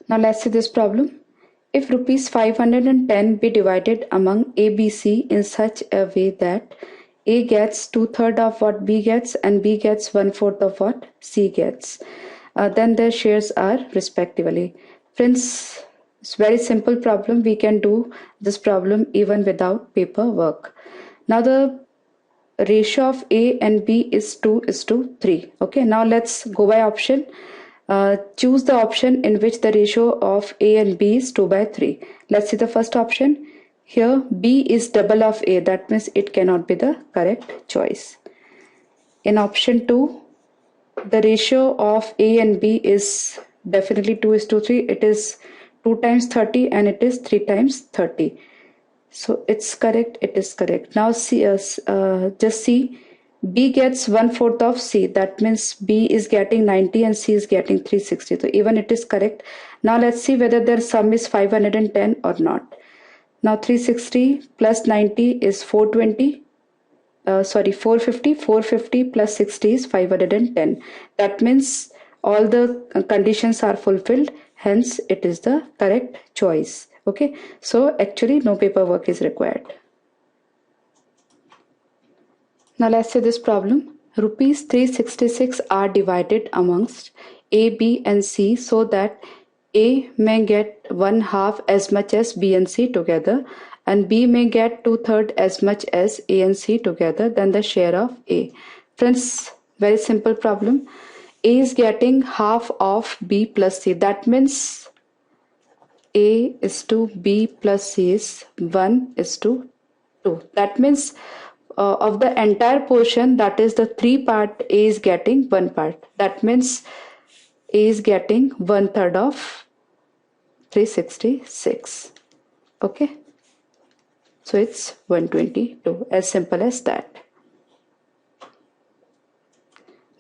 Now let's see this problem. If rupees 510 be divided among A, B, C in such a way that A gets 2/3 of what B gets and B gets 1/4 of what C gets, then their shares are respectively. Friends, it's a very simple problem. We can do this problem even without paperwork. Now the ratio of A and B is 2:3. Okay, now let's go by option. Choose the option in which the ratio of A and B is 2/3. Let's see the first option. Here B is double of A, that means it cannot be the correct choice. In option 2, the ratio of A and B is definitely 2:3. It is 2 times 30 and it is 3 times 30. So it's correct, it is correct. Now see, just see, B gets 1/4 of C, that means B is getting 90 and C is getting 360. So even it is correct. Now let's see whether their sum is 510 or not. Now 360 plus 90 is 420. 450. 450 plus 60 is 510. That means all the conditions are fulfilled. Hence, it is the correct choice. Okay. So actually, no paperwork is required. Now let's say this problem. Rupees 366 are divided amongst A, B, and C so that A may get 1/2 as much as B and C together, and B may get 2/3 as much as A and C together, then the share of A. Friends, very simple problem. A is getting half of B plus C. That means A is to B plus C is 1:2. That means of the entire portion, that is the 3 part, A is getting 1 part. That means A is getting 1/3 of 366. Okay. So it's 122. As simple as that.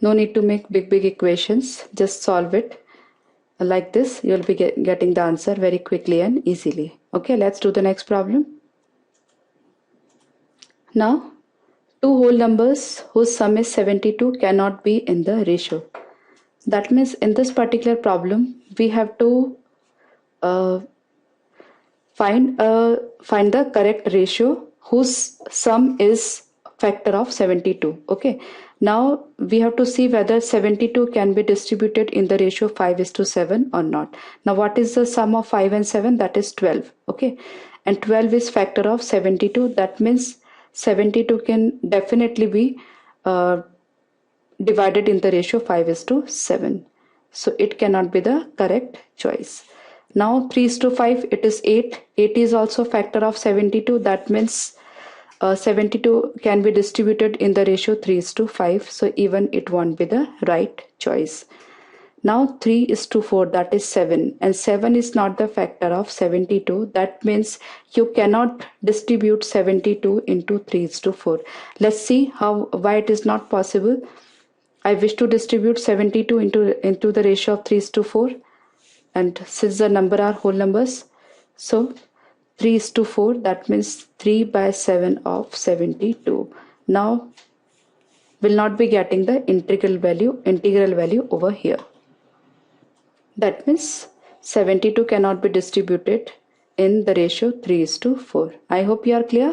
No need to make big equations. Just solve it like this. You'll be getting the answer very quickly and easily. Okay, let's do the next problem. Now, two whole numbers whose sum is 72 cannot be in the ratio. That means in this particular problem, we have to find the correct ratio whose sum is factor of 72. Okay. Now we have to see whether 72 can be distributed in the ratio 5:7 or not. Now what is the sum of 5 and 7? That is 12. Okay. And 12 is factor of 72. That means 72 can definitely be divided in the ratio 5:7. So it cannot be the correct choice. Now 3:5, it is 8. 8 is also factor of 72. That means 72 can be distributed in the ratio 3:5. So even it won't be the right choice. Now 3:4, that is 7. And 7 is not the factor of 72. That means you cannot distribute 72 into 3:4. Let's see why it is not possible. I wish to distribute 72 into the ratio of 3:4. And since the number are whole numbers, so 3:4, that means 3/7 of 72. Now will not be getting the integral value over here. That means 72 cannot be distributed in the ratio 3:4. I hope you are clear.